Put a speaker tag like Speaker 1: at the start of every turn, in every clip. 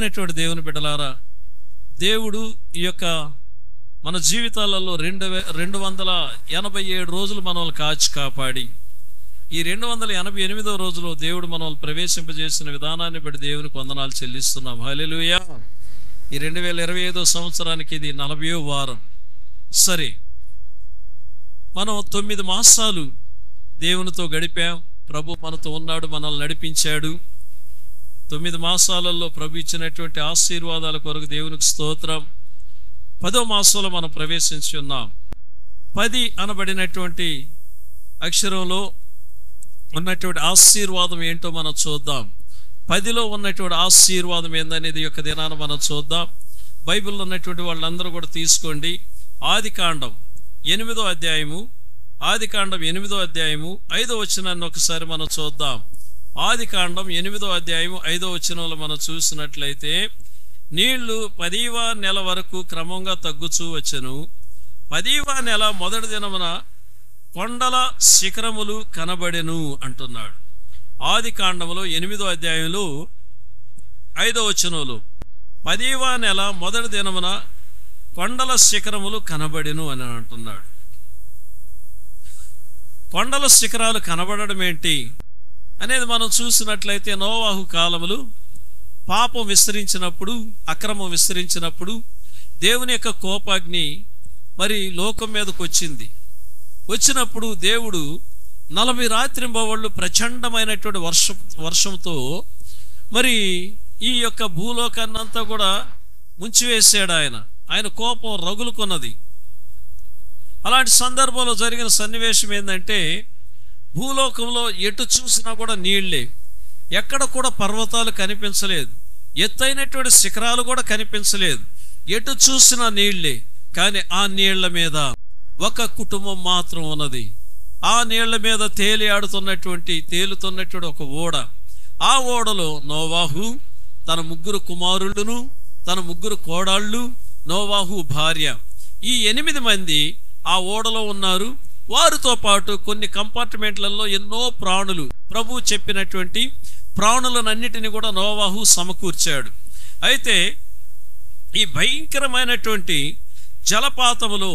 Speaker 1: ప్రియమైనటువంటి దేవుని బిడ్డలారా, దేవుడు ఈ యొక్క మన జీవితాలలో 287 రోజులు మనల్ని కాచి కాపాడి ఈ 288వ రోజులో దేవుడు మనల్ని ప్రవేశింపజేసిన విధానాన్ని బట్టి దేవునికి వందనాలు చెల్లిస్తున్నాం. హల్లెలూయా. ఈ 2025 సంవత్సరానికి ఇది 40వ వారం. సరే, మనం 9 మాసాలు దేవునితో గడిపాం. ప్రభు మనతో ఉన్నాడు, మనల్ని నడిపించాడు. 9 మాసాలలో ప్రభు ఇచ్చినటువంటి ఆశీర్వాదాల కొరకు దేవునికి స్తోత్రం. 10వ మాసంలో మనం ప్రవేశించి ఉన్నాం. 10 అనబడినటువంటి అక్షరంలో ఉన్నటువంటి ఆశీర్వాదం ఏంటో మనం చూద్దాం. 10లో ఉన్నటువంటి ఆశీర్వాదం ఏందనేది యొక్క దినాన మనం చూద్దాం. బైబిల్లో ఉన్నటువంటి వాళ్ళందరూ కూడా తీసుకోండి. ఆదికాండం 8వ అధ్యాయము, ఆదికాండం 8వ అధ్యాయము 5వ వచనాన్ని ఒకసారి మనం చూద్దాం. ఆదికాండం 8వ అధ్యాయము 5వ వచనంలో మనం చూసినట్లయితే, నీళ్లు 10వ నెల వరకు క్రమంగా తగ్గుచూ వచ్చెను. 10వ నెల మొదటి దినమున కొండల శిఖరములు కనబడెను అంటున్నాడు. ఆదికాండములో 8వ అధ్యాయంలో 5వ వచనంలో 10వ నెల మొదటి దినమున కొండల శిఖరములు కనబడెను అని అంటున్నాడు. కొండల శిఖరాలు కనబడడం ఏంటి అనేది మనం చూసినట్లయితే, నోవాహు కాలములు పాపం విస్తరించినప్పుడు, అక్రమం విస్తరించినప్పుడు దేవుని యొక్క కోపాగ్ని మరి లోకం మీదకు వచ్చినప్పుడు దేవుడు 40 రాత్రింబవళ్ళు ప్రచండమైనటువంటి వర్షంతో మరి ఈ యొక్క భూలోకాన్నంతా కూడా ముంచివేసాడు. ఆయన కోపం రగులుకున్నది. అలాంటి సందర్భంలో జరిగిన సన్నివేశం ఏంటంటే, భూలోకంలో ఎటు చూసినా కూడా నీళ్లే, ఎక్కడ కూడా పర్వతాలు కనిపించలేదు, ఎత్తైనటువంటి శిఖరాలు కూడా కనిపించలేదు, ఎటు చూసినా నీళ్లే. కానీ ఆ నీళ్ల మీద ఒక కుటుంబం మాత్రం ఉన్నది. ఆ నీళ్ల మీద తేలుతున్నటువంటి ఒక ఓడ. ఆ ఓడలో నోవాహు, తన 3 కుమారులను, తన 3 కోడాళ్ళు, నోవాహు భార్య, ఈ 8 మంది ఆ ఓడలో ఉన్నారు. వారితో పాటు కొన్ని కంపార్ట్మెంట్లలో ఎన్నో ప్రాణులు, ప్రభు చెప్పినటువంటి ప్రాణులనన్నిటిని కూడా నోవాహు సమకూర్చాడు. అయితే ఈ భయంకరమైనటువంటి జలపాతములో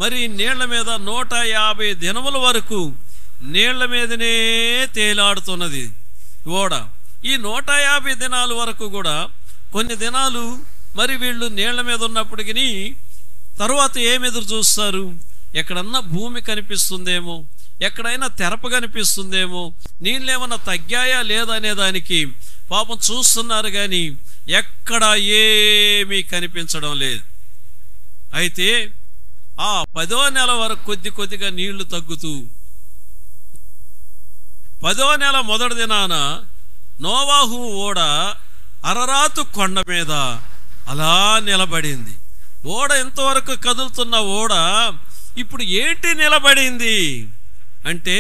Speaker 1: మరి నీళ్ల మీద 150 దినముల వరకు నీళ్ల మీదనే తేలాడుతున్నది ఓడ. ఈ 150 దినాల వరకు కూడా కొన్ని దినాలు మరి వీళ్ళు నీళ్ల మీద ఉన్నప్పటికీ తరువాత ఏమి ఎదురు చూస్తారు? ఎక్కడన్నా భూమి కనిపిస్తుందేమో, ఎక్కడైనా తెరప కనిపిస్తుందేమో, నీళ్ళేమన్నా తగ్గాయా లేదా అనే దానికి పాపం చూస్తున్నారు, కానీ ఎక్కడ ఏమీ కనిపించడం లేదు. అయితే ఆ 10వ నెల వరకు కొద్దిగా నీళ్లు తగ్గుతూ 10వ నెల మొదటి దినాన నోవాహు ఓడ అరరాతు కొండ మీద అలా నిలబడింది. ఓడ ఎంతవరకు కదులుతున్న ఓడ ఇప్పుడు ఏంటి నిలబడింది అంటే,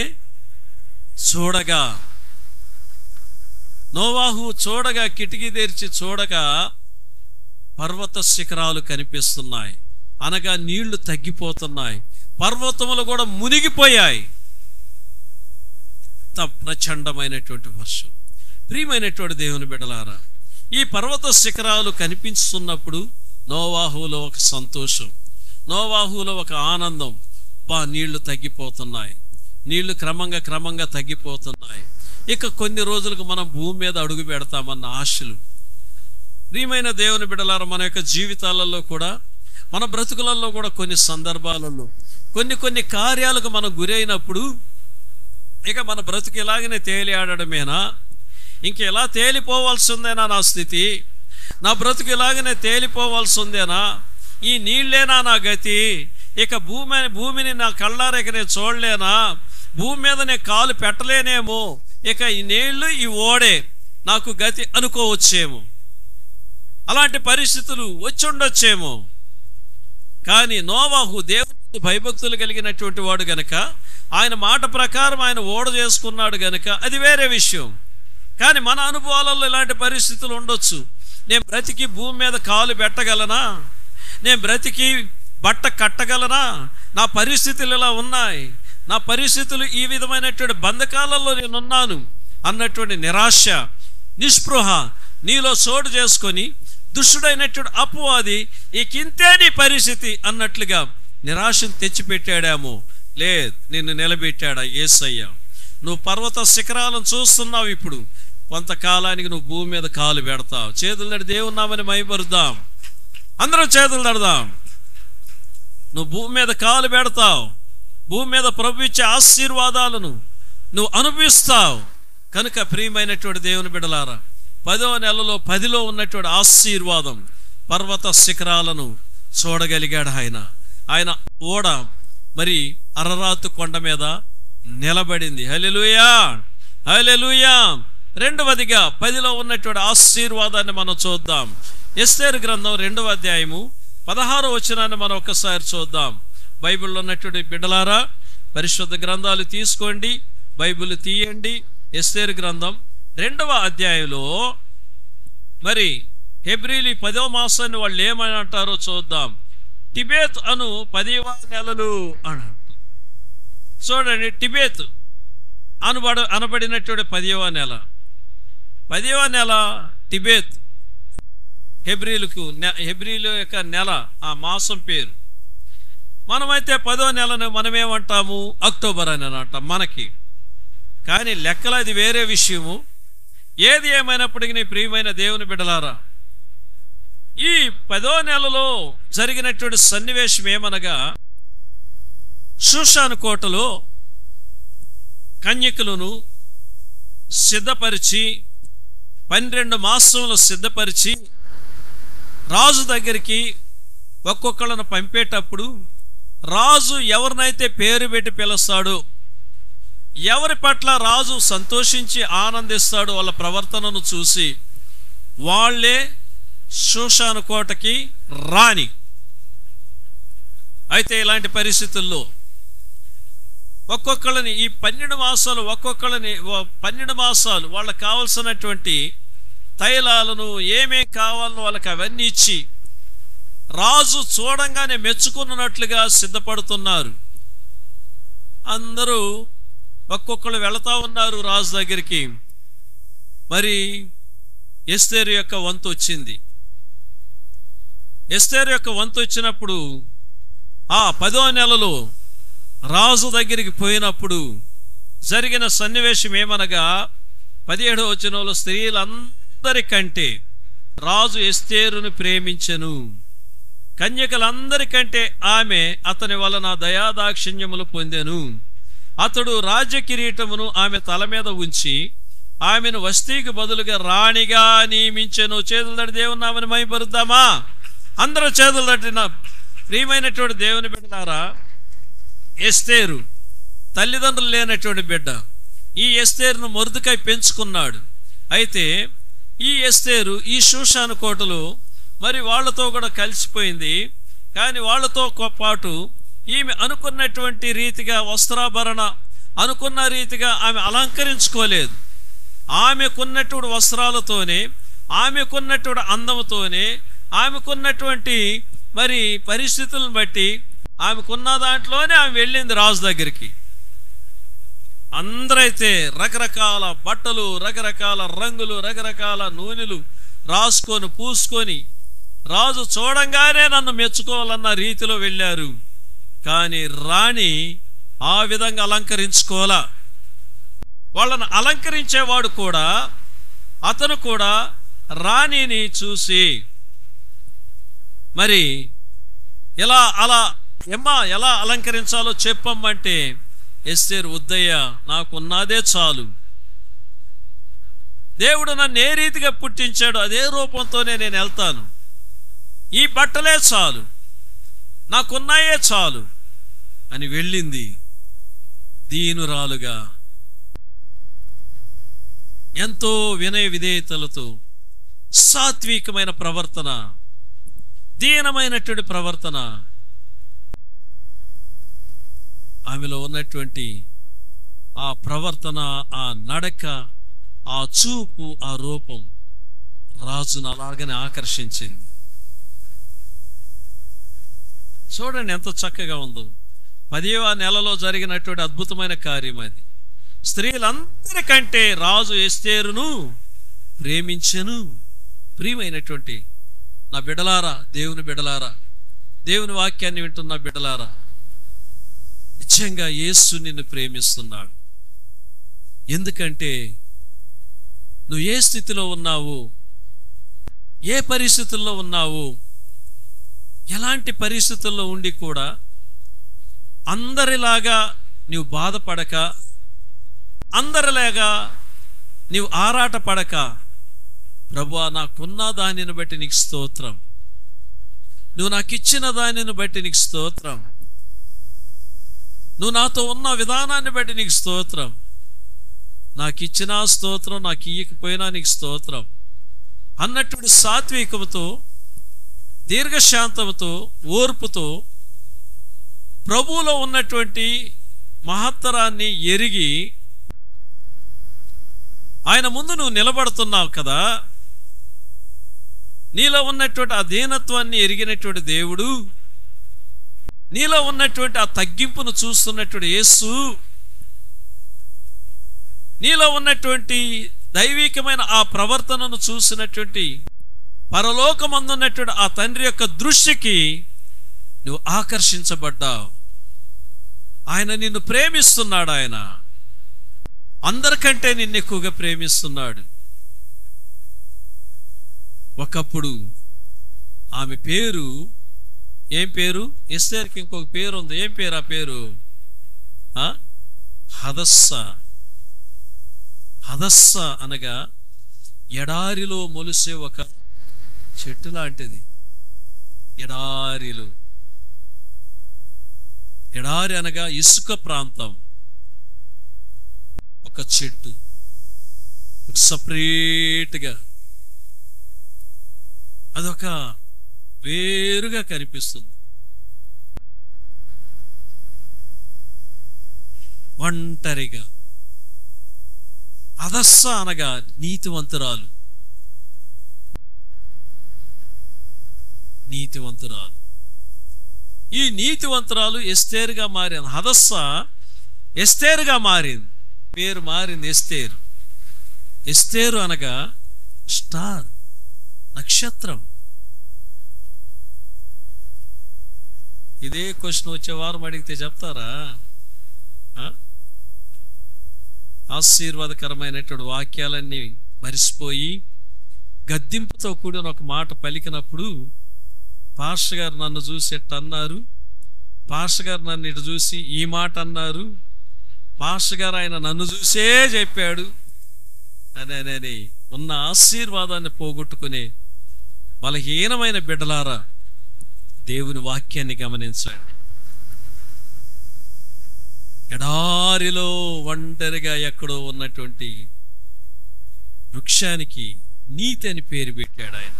Speaker 1: నోవాహు చూడగా, కిటికీ తెరిచి చూడగా పర్వత శిఖరాలు కనిపిస్తున్నాయి. అనగా నీళ్లు తగ్గిపోతున్నాయి, పర్వతములు కూడా మునిగిపోయాయి. ప్రచండమైనటువంటి వర్షం. ప్రియమైనటువంటి దేవుని బిడ్డలారా, ఈ పర్వత శిఖరాలు కనిపిస్తున్నప్పుడు నోవాహులో ఒక సంతోషం, నోవాహులో ఒక ఆనందం. నీళ్లు తగ్గిపోతున్నాయి, నీళ్లు క్రమంగా తగ్గిపోతున్నాయి. ఇక కొన్ని రోజులకు మనం భూమి మీద అడుగు పెడతామన్న ఆశలు. ప్రియమైన దేవుని బిడ్డలారా, మన యొక్క జీవితాలలో కూడా, మన బ్రతుకులలో కూడా కొన్ని సందర్భాలలో కొన్ని కార్యాలకు మనం గురైనప్పుడు ఇక మన బ్రతుకు ఇలాగనే తేలియాడమేనా, ఇంకెలా తేలిపోవాల్సిందేనా నా స్థితి, నా బ్రతుకు ఇలాగనే తేలిపోవాల్సి ఉందేనా, ఈ నీళ్ళేనా నా గతి, ఇక భూమిని నా కళ్ళారేక నేను చూడలేనా, భూమి మీద నేను కాలు పెట్టలేనేమో, ఇక ఈ నీళ్లు ఈ ఓడే నాకు గతి అనుకోవచ్చేమో, అలాంటి పరిస్థితులు వచ్చి ఉండొచ్చేమో. కానీ నోవాహు దేవుని భయభక్తులు కలిగినటువంటి వాడు గనక, ఆయన మాట ప్రకారం ఆయన ఓడ చేసుకున్నాడు గనక అది వేరే విషయం. కానీ మన అనుభవాలలో ఇలాంటి పరిస్థితులు ఉండొచ్చు. నేను బ్రతికి భూమి మీద కాలు పెట్టగలనా, నేను బ్రతికి బట్ట కట్టగలనా, నా పరిస్థితులు ఇలా ఉన్నాయి, నా పరిస్థితులు ఈ విధమైనటువంటి బంధకాలలో నేనున్నాను అన్నటువంటి నిరాశ, నిస్పృహ, నీలో చోటు చేసుకొని దుష్టుడైనటువంటి అపవాది ఇంతే నీ పరిస్థితి అన్నట్లుగా నిరాశను తెచ్చిపెట్టాడేమో. లేదు, నిన్ను నిలబెట్టాడా యేసయ్య. నువ్వు పర్వత శిఖరాలను చూస్తున్నావు. ఇప్పుడు కొంతకాలానికి నువ్వు భూమి మీద కాలు పెడతావు. చేతులు తడి దేవుని నామని మైపరుద్దాం. అందరం చేతులు తడదాం. నువ్వు భూమి మీద కాలు పెడతావు. భూమి మీద ప్రభు ఇచ్చే ఆశీర్వాదాలను నువ్వు అనుభవిస్తావు. కనుక ప్రియమైనటువంటి దేవుని బిడ్డలారా, 10వ నెలలో 10లో ఉన్నటువంటి ఆశీర్వాదం పర్వత శిఖరాలను చూడగలిగాడు ఆయన ఓడ మరి అరరాతు కొండ మీద నిలబడింది. హల్లెలూయా, హల్లెలూయా. రెండవదిగా 10లో ఉన్నటువంటి ఆశీర్వాదాన్ని మనం చూద్దాం. ఎస్తేరు గ్రంథం 2వ అధ్యాయము 16వ వచనాన్ని మనం ఒక్కసారి చూద్దాం. బైబిల్లో ఉన్నటువంటి బిడ్డలారా, పరిశుద్ధ గ్రంథాలు తీసుకోండి, బైబిల్ తీయండి. ఎస్తేరు గ్రంథం 2వ అధ్యాయంలో మరి హెబ్రీలు 10వ మాసాన్ని వాళ్ళు ఏమని అంటారో చూద్దాం. టిబేత్ అను 10వ నెలలు అని చూడండి. టిబేత్ అనబడినటువంటి 10వ నెల. 10వ నెల టిబేత్. హెబ్రీలు యొక్క నెల, ఆ మాసం పేరు. మనమైతే 10వ నెలను మనమేమంటాము? అక్టోబర్ అని అంటాం మనకి. కానీ లెక్కలు అది వేరే విషయము. ఏది ఏమైనప్పటికీ ప్రియమైన దేవుని బిడ్డలారా, ఈ 10వ నెలలో జరిగినటువంటి సన్నివేశం ఏమనగా, షూషాను కోటలో కన్యకులను సిద్ధపరిచి 12 మాసంలో సిద్ధపరిచి రాజు దగ్గరికి ఒక్కొక్కళ్ళను పంపేటప్పుడు రాజు ఎవరినైతే పేరు పెట్టి పిలుస్తాడో, ఎవరి పట్ల రాజు సంతోషించి ఆనందిస్తాడో వాళ్ళ ప్రవర్తనను చూసి వాళ్ళే షూషాను కోటకి రాని. అయితే ఇలాంటి పరిస్థితుల్లో ఒక్కొక్కళ్ళని ఈ 12 మాసాలు 12 మాసాలు వాళ్ళకి కావలసినటువంటి తైలాలను ఏమేం కావాలో వాళ్ళకి అవన్నీ ఇచ్చి రాజు చూడంగానే మెచ్చుకున్నట్లుగా సిద్ధపడుతున్నారు. అందరూ ఒక్కొక్కరు వెళతా ఉన్నారు రాజు దగ్గరికి. మరి ఎస్తేరు యొక్క వంతు వచ్చింది. ఎస్తేరు యొక్క వంతు వచ్చినప్పుడు ఆ 10వ నెలలో రాజు దగ్గరికి పోయినప్పుడు జరిగిన సన్నివేశం ఏమనగా, 17వ వచనంలో స్త్రీలందరికంటే రాజు ఎస్తేరును ప్రేమించెను. కన్యకలందరికంటే ఆమె అతని వలన దయాదాక్షిణ్యములు పొందెను. అతడు రాజ్య కిరీటమును ఆమె తల మీద ఉంచి ఆమెను వస్తీకి బదులుగా రాణిగా నియమించెను. చేతులు తట్టి దేవుని నామని మహిమపరుద్దామా? అందరూ చేతులు తట్టిన ప్రియమైనటువంటి దేవుని బిడ్డలారా, ఎస్తేరు తల్లిదండ్రులు లేనటువంటి బిడ్డ. ఈ ఎస్తేరును మొర్దెకై పెంచుకున్నాడు. అయితే ఈ ఎస్తేరు ఈ షూషాను కోటలో మరి వాళ్లతో కూడా కలిసిపోయింది. కానీ వాళ్లతో పాటు ఈమె అనుకున్నటువంటి రీతిగా వస్త్రాభరణ అనుకున్న రీతిగా ఆమె అలంకరించుకోలేదు. ఆమెకున్నటువంటి వస్త్రాలతోనే, ఆమెకున్నటువంటి అందముతోనే, ఆమెకున్నటువంటి మరి పరిస్థితులను బట్టి ఆమెకున్న దాంట్లోనే ఆమె వెళ్ళింది రాజు దగ్గరికి. అందరైతే రకరకాల బట్టలు, రకరకాల రంగులు, రకరకాల నూనెలు రాసుకొని పూసుకొని రాజు చూడంగానే నన్ను మెచ్చుకోవాలన్న రీతిలో వెళ్ళారు. కానీ రాణి ఆ విధంగా అలంకరించుకోవాలా. వాళ్ళను అలంకరించేవాడు కూడా, అతను కూడా రాణిని చూసి మరి ఎలా అలంకరించాలో చెప్పమ్మంటే ఎస్తేరు, వద్దయ్యా, నాకున్నదే చాలు. దేవుడు నన్ను ఏ రీతిగా పుట్టించాడు అదే రూపంతోనే నేను వెళ్తాను. ఈ బట్టలే చాలు, నాకున్నాయే చాలు అని వెళ్ళింది. దీనురాలుగా ఎంతో వినయ విధేయతలతో సాత్వికమైన ప్రవర్తన, దీనమైనటువంటి ప్రవర్తన, ఆమెలో ఉన్నటువంటి ఆ ప్రవర్తన, ఆ నడక, ఆ చూపు, ఆ రూపం రాజును అలాగనే ఆకర్షించింది. చూడండి ఎంత చక్కగా ఉందో. 10వ నెలలో జరిగినటువంటి అద్భుతమైన కార్యం అది. స్త్రీలందరికంటే రాజు ఎస్తేరును ప్రేమించెను. ప్రియమైనటువంటి నా బిడ్డలారా, దేవుని బిడ్డలారా, దేవుని వాక్యాన్ని వింటున్న బిడ్డలారా, నిజంగా యేసు నిన్ను ప్రేమిస్తున్నాడు. ఎందుకంటే నువ్వు ఏ స్థితిలో ఉన్నావు, ఏ పరిస్థితుల్లో ఉన్నావు, ఎలాంటి పరిస్థితుల్లో ఉండి కూడా అందరిలాగా నీవు బాధపడక, అందరిలాగా నీవు ఆరాటపడక, ప్రభువా నాకున్న దానిని బట్టి నీకు స్తోత్రం, నువ్వు నాకు ఇచ్చిన దానిని బట్టి నీకు స్తోత్రం, నువ్వు నాతో ఉన్న విధానాన్ని బట్టి నీకు స్తోత్రం, నాకు ఇచ్చినా స్తోత్రం, నాకు ఇయ్యకపోయినా నీకు స్తోత్రం అన్నటువంటి సాత్వికముతో, దీర్ఘశాంతముతో, ఓర్పుతో ప్రభువులో ఉన్నటువంటి మహత్తరాన్ని ఎరిగి ఆయన ముందు నువ్వు నిలబడుతున్నావు కదా. నీలో ఉన్నటువంటి ఆ దీనత్వాన్ని ఎరిగినటువంటి దేవుడు, నీలో ఉన్నటువంటి ఆ తగ్గింపును చూస్తున్నటువంటి యేసు, నీలో ఉన్నటువంటి దైవికమైన ఆ ప్రవర్తనను చూసినటువంటి పరలోకమందున్నటువంటి ఆ తండ్రి యొక్క దృష్టికి నువ్వు ఆకర్షించబడ్డావు. ఆయన నిన్ను ప్రేమిస్తున్నాడు. ఆయన అందరికంటే నిన్ను ఎక్కువగా ప్రేమిస్తున్నాడు. ఒకప్పుడు ఆమె పేరు ఏం పేరు? ఎస్తేరుకి ఇంకొక పేరు ఉంది. ఏం పేరు ఆ పేరు? హదస్స. హదస్స అనగా ఎడారిలో మొలిసే ఒక చెట్టు లాంటిది. ఎడారిలో, ఎడారి అనగా ఇసుక ప్రాంతం. ఒక చెట్టు సపరేట్గా అదొక వేరుగా కనిపిస్తుంది. ఒంటరిగా. హదస్స అనగా నీతివంతురాలు. నీతివంతురాలు. ఈ నీతివంతురాలు ఎస్తేరుగా మారింది. హదస్స ఎస్తేరుగా మారింది. పేరు మారింది ఎస్తేరు. ఎస్తేరు అనగా స్టార్, నక్షత్రం. ఇదే క్వశ్చన్ వచ్చే వారం అడిగితే చెప్తారా? ఆశీర్వాదకరమైనటువంటి వాక్యాలన్నీ మరిసిపోయి గద్దింపుతో కూడిన ఒక మాట పలికినప్పుడు పాస్టర్ గారు నన్ను చూసి ఎట్ట అన్నారు, పాస్టర్ గారు నన్ను ఇటు చూసి ఈ మాట అన్నారు, పాస్టర్ గారు ఆయన నన్ను చూసే చెప్పాడు అని ఉన్న ఆశీర్వాదాన్ని పోగొట్టుకునే బలహీనమైన బిడ్డలారా, దేవుని వాక్యాన్ని గమనించండి. ఎడారిలో ఒంటరిగా ఎక్కడో ఉన్నటువంటి వృక్షానికి నీతి అని పేరు పెట్టాడు ఆయన.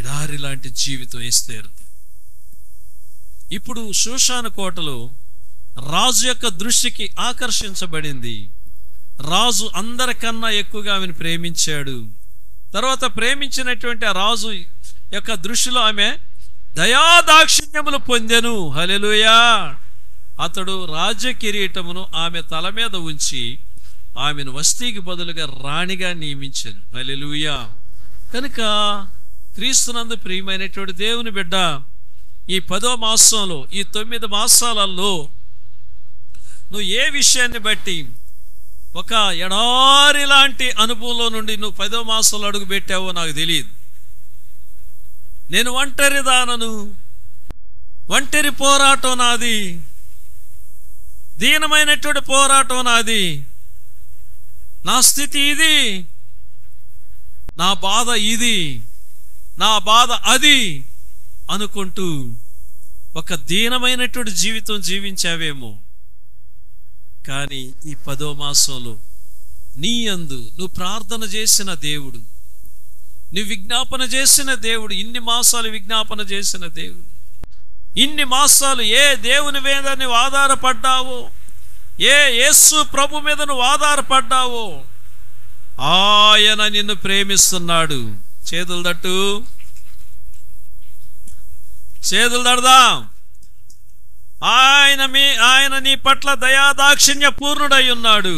Speaker 1: ఎడారి లాంటి జీవితం ఎస్తేరుది. ఇప్పుడు షూషాను కోటలో రాజు యొక్క దృష్టికి ఆకర్షించబడింది. రాజు అందరికన్నా ఎక్కువగా ఆమెను ప్రేమించాడు. తర్వాత ప్రేమించినటువంటి ఆ రాజు యొక్క దృష్టిలో ఆమె దయాదాక్షిణ్యములు పొందెను. హల్లెలూయా. అతడు రాజ్య కిరీటమును ఆమె తల మీద ఉంచి ఆమెను వస్తీకి బదులుగా రాణిగా నియమించాను. హల్లెలూయా. కనుక క్రీస్తునందు ప్రియమైనటువంటి దేవుని బిడ్డ, ఈ 10వ మాసంలో, ఈ 9 మాసాలలో నువ్వు ఏ విషయాన్ని బట్టి ఒక ఎడారి లాంటి అనుభవంలో నుండి నువ్వు 10వ మాసంలో అడుగు పెట్టావో నాకు తెలియదు. నేను ఒంటరి దానను, ఒంటరి పోరాటం నాది, దీనమైనటువంటి పోరాటం నాది, నా స్థితి ఇది, నా బాధ ఇది, నా బాధ అది అనుకుంటూ ఒక దీనమైనటువంటి జీవితం జీవించావేమో. కానీ ఈ 10వ మాసంలో నీ యందు నువ్వు ప్రార్థన చేసిన దేవుడు, నువ్వు విజ్ఞాపన చేసిన దేవుడు, ఇన్ని మాసాలు విజ్ఞాపన చేసిన దేవుడు, ఇన్ని మాసాలు ఏ దేవుని మీద నువ్వు ఆధారపడ్డావో, ఏ యేసు ప్రభు మీద నువ్వు ఆధారపడ్డావో, ఆయన నిన్ను ప్రేమిస్తున్నాడు. చేతులు తట్టు, చేతులు తడదాం. ఆయన నీ పట్ల దయాదాక్షిణ్య పూర్ణుడై ఉన్నాడు.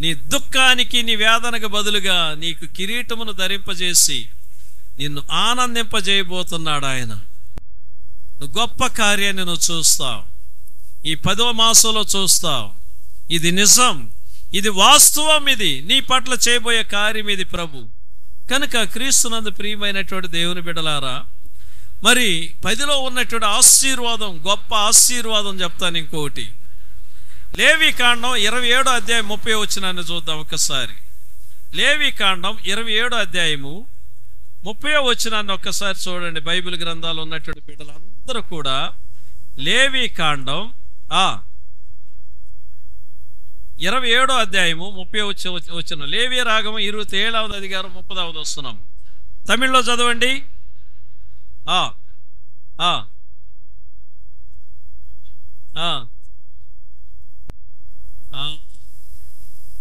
Speaker 1: నీ దుఃఖానికి నీ వేదనకు బదులుగా నీకు కిరీటమును ధరింపజేసి నిన్ను ఆనందింపజేయబోతున్నాడు ఆయన. నువ్వు గొప్ప కార్యాన్ని నువ్వు చూస్తావు, ఈ 10వ మాసంలో చూస్తావు. ఇది నిజం, ఇది వాస్తవం, ఇది నీ పట్ల చేయబోయే కార్యం ఇది ప్రభు. కనుక క్రీస్తునందు ప్రియమైనటువంటి దేవుని బిడ్డలారా, మరి 10లో ఉన్నటువంటి ఆశీర్వాదం, గొప్ప ఆశీర్వాదం చెప్తాను ఇంకోటి. లేవీకాండం 27వ అధ్యాయం 30వ వచనాన్ని చూద్దాం ఒక్కసారి. లేవీకాండం 27వ అధ్యాయము 30వ వచనాన్ని ఒక్కసారి చూడండి. బైబిల్ గ్రంథాలు ఉన్నటువంటి బిడ్డలందరూ కూడా లేవీకాండం 27వ అధ్యాయము 30వ వచనం, లేవి రాగము 27వ అధికారం 30వ వస్తున్నాం. తమిళ్లో చదవండి.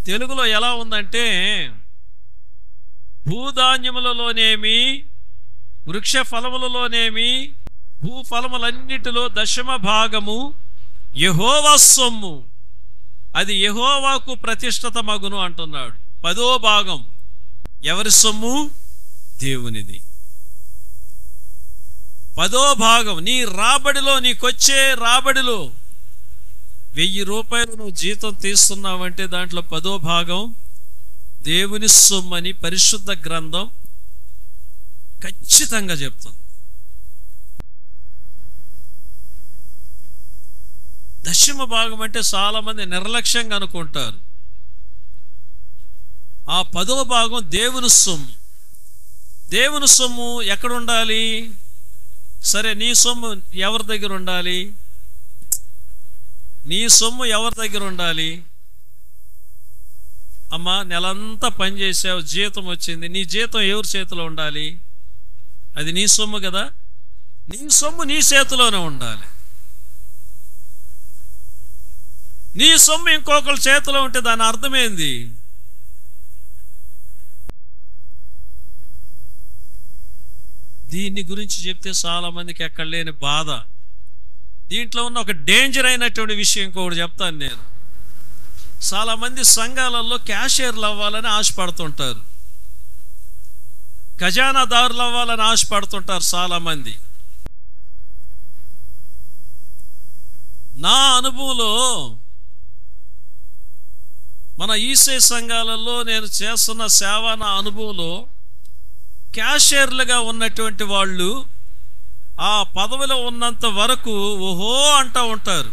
Speaker 1: తెలుగులో ఎలా ఉందంటే, భూధాన్యములలోనేమి వృక్ష ఫలములలోనేమి భూఫలములన్నిటిలో 10వ భాగము యెహోవా సొమ్ము, అది యెహోవాకు ప్రతిష్ఠిత మగును అంటున్నాడు. 10వ భాగం ఎవరి సొమ్ము? దేవునిది. 10వ భాగం నీ రాబడిలో, నీకొచ్చే రాబడిలో 1000 రూపాయలు నువ్వు జీతం తీస్తున్నావంటే దాంట్లో 10వ భాగం దేవుని సొమ్మని పరిశుద్ధ గ్రంథం ఖచ్చితంగా చెప్తుంది. 10వ భాగం అంటే చాలా మంది నిర్లక్ష్యంగా అనుకుంటారు. ఆ 10వ భాగం దేవుని సొమ్ము. దేవుని సొమ్ము ఎక్కడ ఉండాలి? సరే, నీ సొమ్ము ఎవరి దగ్గర ఉండాలి? నీ సొమ్ము ఎవరి దగ్గర ఉండాలి? అమ్మా, నెలంతా పనిచేసావు, జీతం వచ్చింది, నీ జీతం ఎవరి చేతిలో ఉండాలి? అది నీ సొమ్ము కదా. నీ సొమ్ము నీ చేతిలోనే ఉండాలి. నీ సొమ్ము ఇంకొకరి చేతిలో ఉంటే దాని అర్థమేంది? దీన్ని గురించి చెప్తే చాలా మందికి ఎక్కడ లేని బాధ. దీంట్లో ఉన్న ఒక డేంజర్ అయినటువంటి విషయం ఇంకొకటి చెప్తాను నేను. చాలా మంది సంఘాలలో క్యాషియర్లు అవ్వాలని ఆశపడుతుంటారు, ఖజానాదారులు అవ్వాలని ఆశపడుతుంటారు చాలా మంది. నా అనుభవంలో, మన ఈసే సంఘాలలో నేను చేస్తున్న సేవ, నా అనుభవంలో క్యాషియర్లుగా ఉన్నటువంటి వాళ్ళు ఆ పదవిలో ఉన్నంత వరకు ఓహో అంటూ ఉంటారు.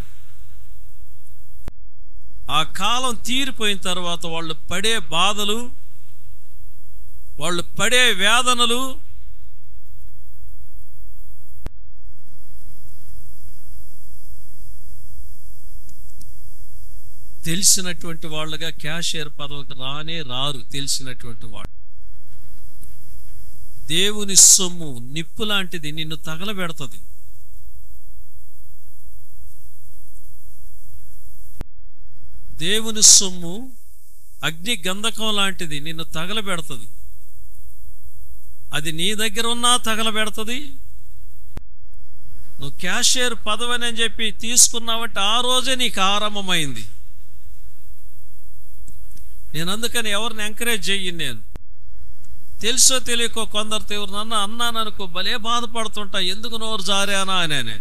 Speaker 1: ఆ కాలం తీరిపోయిన తర్వాత వాళ్ళు పడే బాధలు, వాళ్ళు పడే వేదనలు తెలిసినటువంటి వాళ్ళుగా క్యాషియర్ పదవికి రారు. తెలిసినటువంటి వాళ్ళు. దేవుని సొమ్ము నిప్పు లాంటిది, నిన్ను తగలబెడుతుంది. దేవుని సొమ్ము అగ్ని గంధకం లాంటిది, నిన్ను తగలబెడుతుంది. అది నీ దగ్గర ఉన్నా తగలబెడుతుంది. నువ్వు క్యాషియర్ పదవి అని చెప్పి తీసుకున్నావంటే ఆ రోజే నీకు ఆరంభమైంది. నేను అందుకని ఎవరిని ఎంకరేజ్ చెయ్యను. నేను తెలుసో తెలియకో కొందరు ఎవరినన్నా అన్నాను అనుకో, భలే బాధపడుతుంటా, ఎందుకు నోరు జారానా అని.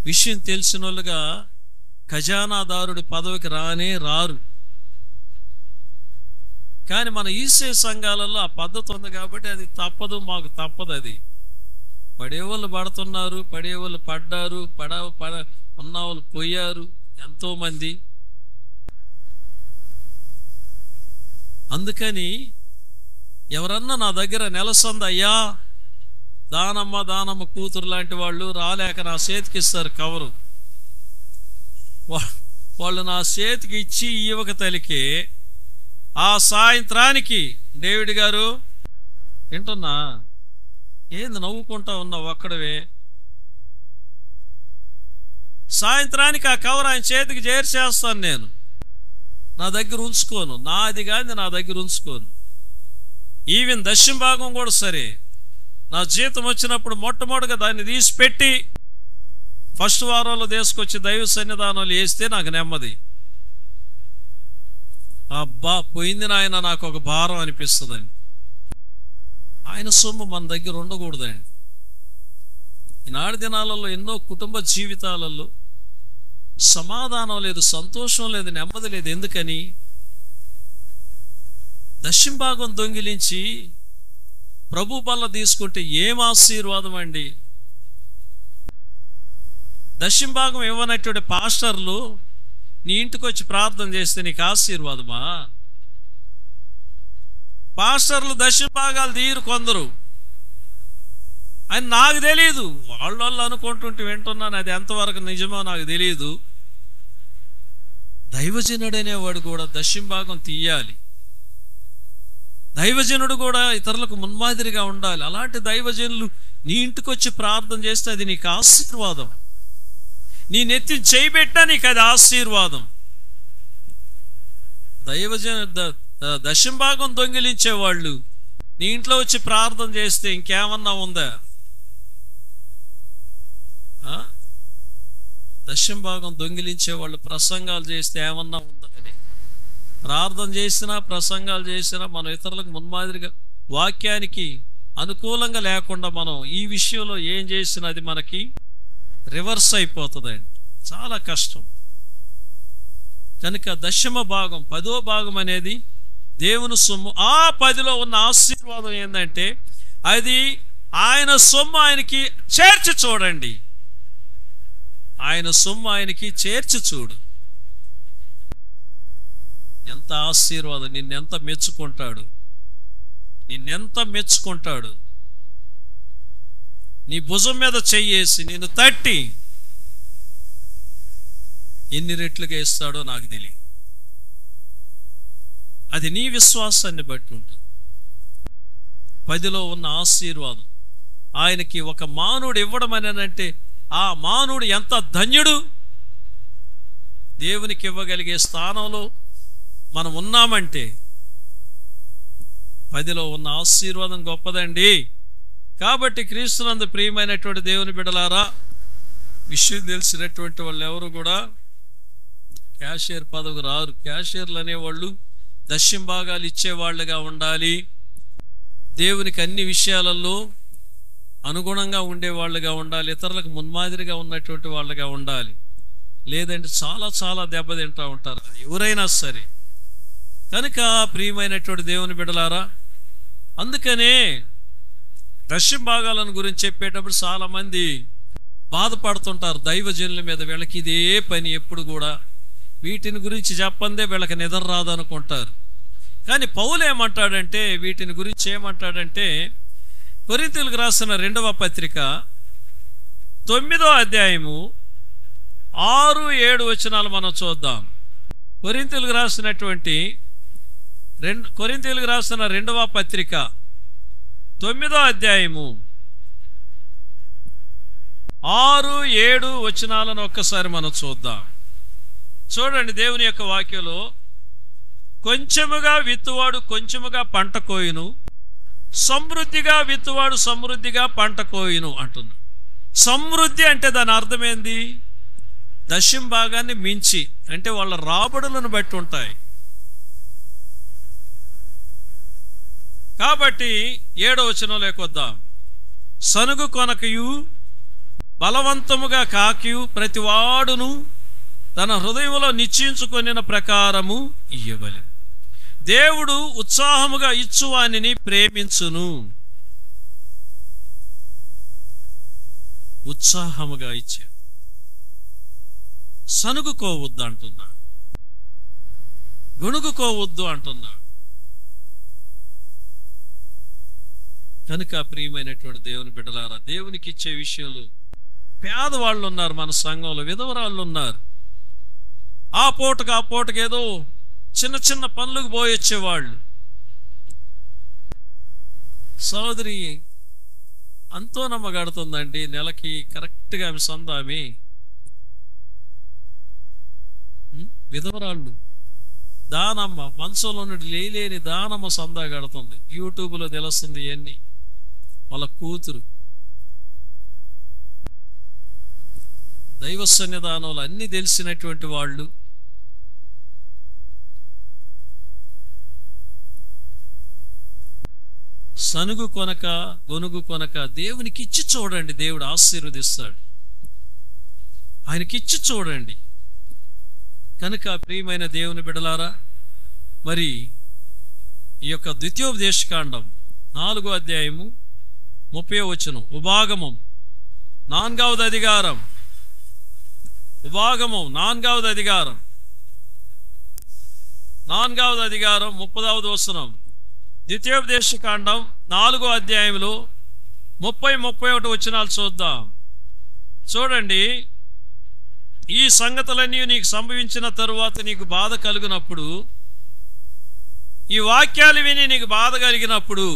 Speaker 1: విషయం తెలిసిన వాళ్ళుగా ఖజానాదారుడి పదవికి రారు. కానీ మన ఈసే సంఘాలలో ఆ పద్ధతి ఉంది కాబట్టి అది తప్పదు, మాకు తప్పదు. అది పడేవాళ్ళు పడుతున్నారు, పడేవాళ్ళు పడ్డారు, ఉన్నవాళ్ళు పోయారు ఎంతోమంది. అందుకని ఎవరన్నా నా దగ్గర నెలసొంది, అయ్యా దానమ్మ కూతురు లాంటి వాళ్ళు రాలేక నా చేతికి ఇస్తారు కవరు. వాళ్ళు నా చేతికి ఇచ్చి ఇవ్వక తలికి ఆ సాయంత్రానికి, డేవిడ్ గారు వింటున్నా, ఏంది నవ్వుకుంటా ఉన్నావు ఒక్కడవే? సాయంత్రానికి ఆ కవర్ ఆయన చేతికి చేర్చేస్తాను నేను. నా దగ్గర ఉంచుకోను, నాది కానీ నా దగ్గర ఉంచుకోను. ఈవెన్ 10వ భాగం కూడా సరే, నా జీతం వచ్చినప్పుడు మొట్టమొదటిగా దాన్ని తీసి పెట్టి ఫస్ట్ వారంలో తీసుకొచ్చి దైవ సన్నిధానంలో వేస్తే నాకు నెమ్మది. అబ్బా పోయింది నాయన, నాకు ఒక భారం అనిపిస్తుందండి. ఆయన సొమ్ము మన దగ్గర ఉండకూడదండి. ఈనాడు దినాలలో ఎన్నో కుటుంబ జీవితాలలో సమాధానం లేదు, సంతోషం లేదు, నెమ్మది లేదు. ఎందుకని? దశంభాగం దొంగిలించి ప్రభు బల్ల తీసుకుంటే ఏం ఆశీర్వాదం అండి. దశంభాగం ఇవ్వనటువంటి పాస్టర్లు నీ ఇంటికి వచ్చి ప్రార్థన చేస్తే నీకు ఆశీర్వాదమా? పాస్టర్లు దశంభాగాలు తీయరు కొందరు. అని నాకు తెలియదు, వాళ్ళు అనుకుంటుంటే వింటున్నాను, అది ఎంతవరకు నిజమో నాకు తెలియదు. దైవజనుడు అనేవాడు కూడా దశంభాగం తీయాలి. దైవజనుడు కూడా ఇతరులకు మున్మాదిరిగా ఉండాలి. అలాంటి దైవజనులు నీ ఇంటికి వచ్చి ప్రార్థన చేస్తే అది నీకు ఆశీర్వాదం. నీ నెత్తి చేయబెట్టా నీకు అది ఆశీర్వాదం. దశంభాగం దొంగిలించే వాళ్ళు నీ ఇంట్లో వచ్చి ప్రార్థన చేస్తే ఇంకేమన్నా ఉందా? దశంభాగం దొంగిలించే వాళ్ళు ప్రసంగాలు చేస్తే ఏమన్నా ఉందా అని. ప్రార్థన చేసినా ప్రసంగాలు చేసినా మనం ఇతరులకు మున్మాదిరిగా వాక్యానికి అనుకూలంగా లేకుండా మనం ఈ విషయంలో ఏం చేసినా అది మనకి రివర్స్ అయిపోతుందండి. చాలా కష్టం. కనుక దశమ భాగం, 10వ భాగం అనేది దేవుని సొమ్ము. ఆ 10లో ఉన్న ఆశీర్వాదం ఏంటంటే అది ఆయన సొమ్ము ఆయనకి చేర్చి చూడండి. ఆయన సొమ్ము ఆయనకి చేర్చి చూడు. ఎంత ఆశీర్వాదం. నిన్నెంత మెచ్చుకుంటాడు, నిన్నెంత మెచ్చుకుంటాడు. నీ భుజం మీద చెయ్యేసి నిన్ను తట్టి ఎన్ని రెట్లుగా ఇస్తాడో నాకు తెలియదు. అది నీ విశ్వాసాన్ని బట్టి ఉంటుంది. 10లో ఉన్న ఆశీర్వాదం ఆయనకి ఒక మానవుడు ఇవ్వడం అని అంటే ఆ మానవుడు ఎంత ధన్యుడు. దేవునికి ఇవ్వగలిగే స్థానంలో మనం ఉన్నామంటే 10లో ఉన్న ఆశీర్వాదం గొప్పదండి. కాబట్టి క్రీస్తునందు ప్రియమైనటువంటి దేవుని బిడ్డలారా, విషయం తెలిసినటువంటి వాళ్ళు ఎవరు కూడా క్యాషియర్ పదవికి రారు. క్యాషియర్లు అనేవాళ్ళు దశంభాగాలు ఇచ్చేవాళ్ళుగా ఉండాలి. దేవునికి అన్ని విషయాలలో అనుగుణంగా ఉండేవాళ్ళుగా ఉండాలి. ఇతరులకు మున్మాదిరిగా ఉన్నటువంటి వాళ్ళుగా ఉండాలి. లేదంటే చాలా చాలా దెబ్బతింటూ ఉంటారు, అది ఎవరైనా సరే. కనుక ప్రియమైనటువంటి దేవుని బిడ్డలారా, అందుకనే దశంభాగాలను గురించి చెప్పేటప్పుడు చాలామంది బాధపడుతుంటారు. దైవజనుల మీద వీళ్ళకి ఇదే పని, ఎప్పుడు కూడా వీటిని గురించి చెప్పందే వీళ్ళకి నిద్ర రాదనుకుంటారు. కానీ పౌలు ఏమంటాడంటే, వీటిని గురించి ఏమంటాడంటే, కొరింథీయులకు రాసిన 2వ పత్రిక 9వ అధ్యాయము 6-7 వచనాలు మనం చూద్దాం. కొరింథీయులకు రాసిన 2వ పత్రిక 9వ అధ్యాయము 6-7 వచనాలను ఒక్కసారి మనం చూద్దాం. చూడండి, దేవుని యొక్క వాక్యంలో కొంచెముగా విత్తువాడు కొంచెముగా పంట కోయును, సమృద్ధిగా విత్తువాడు సమృద్ధిగా పంట కోయును అంటున్నాడు. సమృద్ధి అంటే దాని అర్థమేంది? దశంభాగాన్ని మించి, అంటే వాళ్ళ రాబడులను బట్టి ఉంటాయి. కాబట్టి 7వ వచనంలోకి వద్దాం. సనుగు కొనకయు బలవంతముగా కాకియు ప్రతివాడును తన హృదయంలో నిశ్చయించుకొనిన ప్రకారము ఇయ్యవలెను. దేవుడు ఉత్సాహముగా ఇచ్చువానిని ప్రేమించును. ఉత్సాహముగా ఇచ్చే సనుగుకోవద్దు అంటున్నాడు, గొణుగుకోవద్దు అంటున్నాడు. కనుక ప్రియమైనటువంటి దేవుని బిడ్డలారా, దేవునికి ఇచ్చే విషయంలో పేదవాళ్ళు ఉన్నారు, మన సంఘంలో విధవరాళ్ళు ఉన్నారు. ఆ పూటకు ఏదో చిన్న చిన్న పనులకు పోయొచ్చేవాళ్ళు. సోదరి అంతో నమ్మగడుతుందండి, నెలకి కరెక్ట్గా ఆమె సందామి. విధవరాళ్ళు దానమ్మ, మనసులో నుండి లేని దానమ్మ సందా గడుతుంది. యూట్యూబ్లో తెలుస్తుంది ఇవన్నీ. వాళ్ళ కూతురు దైవ సన్నిధానంలో అన్నీ తెలిసినటువంటి వాళ్ళు సనుగు కొనక గొనుగు కొనక దేవునికి ఇచ్చి చూడండి, దేవుడు ఆశీర్వదిస్తాడు. ఆయనకిచ్చి చూడండి. కనుక ప్రియమైన దేవుని బిడ్డలారా, మరి ఈ యొక్క ద్వితీయోపదేశకాండం 4వ అధ్యాయము 30వ వచనం, ఉపాగమం 4వ అధికారం, ఉపాగమం 4వ అధికారం 30వ వచనం, ద్వితీయోపదేశకాండం 4వ అధ్యాయంలో 30-31 వచనాలు చూద్దాం. చూడండి, ఈ సంగతులన్నీ నీకు సంభవించిన తరువాత నీకు బాధ కలిగినప్పుడు, ఈ వాక్యాలు విని నీకు బాధ కలిగినప్పుడు,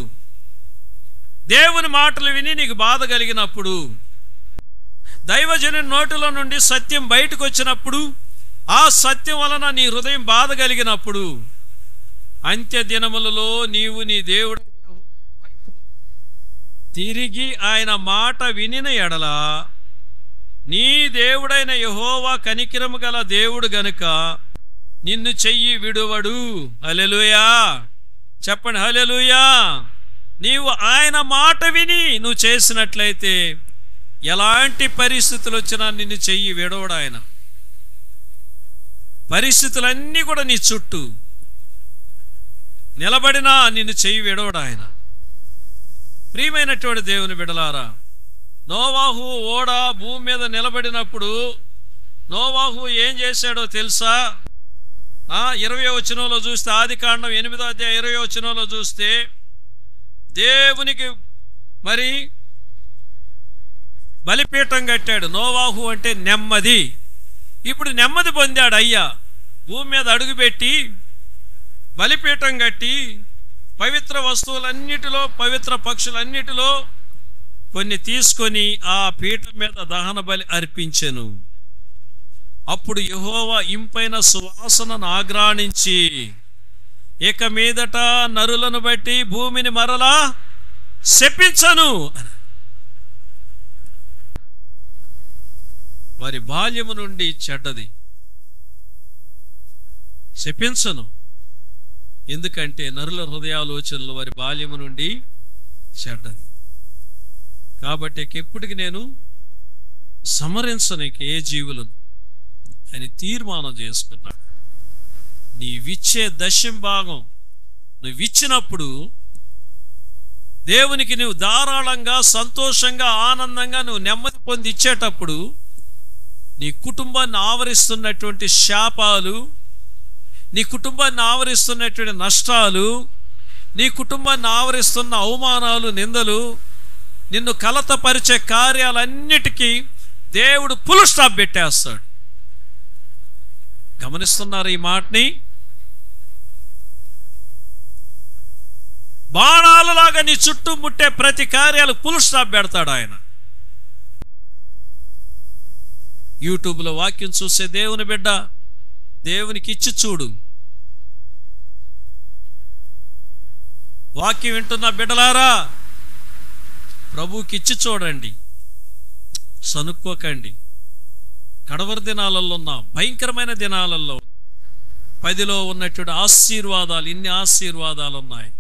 Speaker 1: దేవుని మాటలు విని నీకు బాధ కలిగినప్పుడు, దైవజనుని నోటిలో నుండి సత్యం బయటకు వచ్చినప్పుడు, ఆ సత్యం వలన నీ హృదయం బాధ కలిగినప్పుడు, అంత్య దినములలో నీవు నీ దేవుడు తిరిగి ఆయన మాట వినిన ఎడల, నీ దేవుడైన యెహోవా కనికరము గల దేవుడు గనుక నిన్ను చెయ్యి విడువడు. హల్లెలూయా చెప్పండి, హల్లెలూయా. నీవు ఆయన మాట విని నువ్వు చేసినట్లయితే ఎలాంటి పరిస్థితులు వచ్చినా నిన్ను చెయ్యి విడవడు ఆయన. పరిస్థితులన్నీ కూడా నీ చుట్టూ నిలబడినా నిన్ను చెయ్యి విడవడు ఆయన. ప్రియమైనటువంటి దేవుని బిడ్డలారా, నోవాహు ఓడ భూమి మీద నిలబడినప్పుడు నోవాహు ఏం చేశాడో తెలుసా? 20వ వచనంలో చూస్తే, ఆదికాండం 8వ అధ్యాయం 20వ వచనంలో చూస్తే, దేవునికి మరి బలిపీఠం కట్టాడు. నోవాహు అంటే నెమ్మది. ఇప్పుడు నెమ్మది పొందాడు అయ్యా. భూమి మీద అడుగుపెట్టి బలిపీఠం కట్టి పవిత్ర వస్తువులన్నిటిలో, పవిత్ర పక్షులన్నిటిలో కొన్ని తీసుకొని ఆ పీఠం మీద దహన బలి అర్పించెను. అప్పుడు యెహోవా ఇంపైన సువాసనను ఆగ్రాణించి, ఇక మీదట నరులను బట్టి భూమిని మరలా శపించను, వారి బాల్యము నుండి చెడ్డది శపించను. ఎందుకంటే నరుల హృదయాలోచనలు వారి బాల్యము నుండి చెడ్డది. కాబట్టి ఎప్పటికి నేను సమరించను ఏ జీవులను అని తీర్మానం చేసుకున్నాడు. నీవిచ్చే దశం భాగం నువ్వు ఇచ్చినప్పుడు, దేవునికి నువ్వు ధారాళంగా, సంతోషంగా, ఆనందంగా నువ్వు నెమ్మది పొంది ఇచ్చేటప్పుడు, నీ కుటుంబాన్ని ఆవరిస్తున్నటువంటి శాపాలు, నీ కుటుంబాన్ని ఆవరిస్తున్నటువంటి నష్టాలు, నీ కుటుంబాన్ని ఆవరిస్తున్న అవమానాలు, నిందలు, నిన్ను కలతపరిచే కార్యాలన్నిటికీ దేవుడు ఫుల్ స్టాప్ పెట్టేస్తాడు. గమనిస్తున్నారు ఈ మాటని? బాణాలలాగా నీ చుట్టూ ముట్టే ప్రతి కార్యాలు ఫుల్ స్టాప్ పెడతాడు ఆయన. యూట్యూబ్లో వాక్యం చూసే దేవుని బిడ్డ, దేవునికి ఇచ్చి చూడు. వాక్యం వింటున్న బిడ్డలారా, ప్రభువుకి ఇచ్చి చూడండి, సనుక్కోకండి. కడవరి దినాలలో ఉన్న భయంకరమైన దినాలలో 10లో ఉన్నటువంటి ఆశీర్వాదాలు, ఇన్ని ఆశీర్వాదాలు ఉన్నాయి.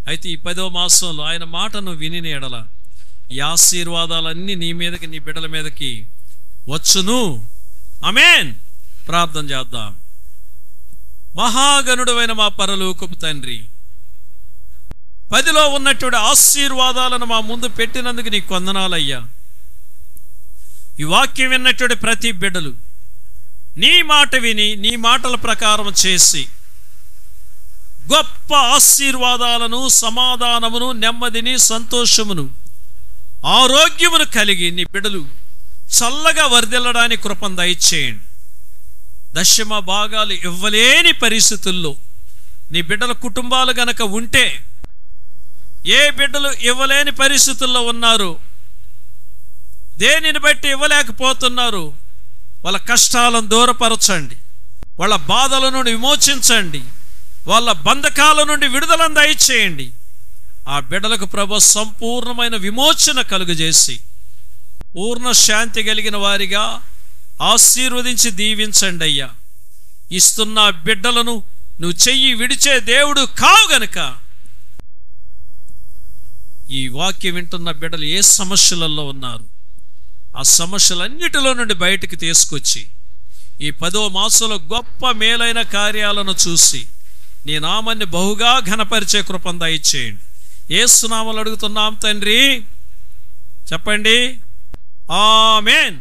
Speaker 1: అయితే ఈ 10వ మాసంలో ఆయన మాటను విని ఎడల ఈ ఆశీర్వాదాలన్నీ నీ మీదకి, నీ బిడ్డల మీదకి వచ్చును. ఆమేన్. ప్రార్థన చేద్దాం. మహాగణుడైన మా పరలోకపు తండ్రి, 10లో ఉన్నటువంటి ఆశీర్వాదాలను మా ముందు పెట్టినందుకు నీకు వందనాలయ్యా. ఈ వాక్యం విన్నటువంటి ప్రతి బిడ్డలు నీ మాట విని, నీ మాటల ప్రకారం చేసి గొప్ప ఆశీర్వాదాలను, సమాధానమును, నెమ్మదిని, సంతోషమును, ఆరోగ్యమును కలిగి నీ బిడ్డలు చల్లగా వర్ధిల్లడానికి కృపను దయచేయండి. దశమ భాగాలు ఇవ్వలేని పరిస్థితుల్లో నీ బిడ్డల కుటుంబాలు గనక ఉంటే, ఏ బిడ్డలు ఇవ్వలేని పరిస్థితుల్లో ఉన్నారు, దేనిని బట్టి ఇవ్వలేకపోతున్నారు, వాళ్ళ కష్టాలను దూరపరచండి, వాళ్ళ బాధల నుండి విమోచించండి, వాళ్ళ బంధకాల నుండి విడుదలను దయచేయండి. ఆ బిడ్డలకు ప్రభు సంపూర్ణమైన విమోచన కలుగజేసి పూర్ణ శాంతి కలిగిన వారిగా, ఆశీర్వదించి దీవించండి అయ్యా. ఇస్తున్న బిడ్డలను నువ్వు చెయ్యి విడిచే దేవుడు కావు గనుక ఈ వాక్యం వింటున్న బిడ్డలు ఏ సమస్యలలో ఉన్నారు ఆ సమస్యలన్నిటిలో నుండి బయటికి తీసుకొచ్చి ఈ 10వ మాసంలో గొప్ప మేలైన కార్యాలను చూసి నీ నామాన్ని బహుగా ఘనపరిచే కృపను దయచేయండి. యేసు నామములో అడుగుతున్నాం తండ్రి, చెప్పండి ఆమేన్.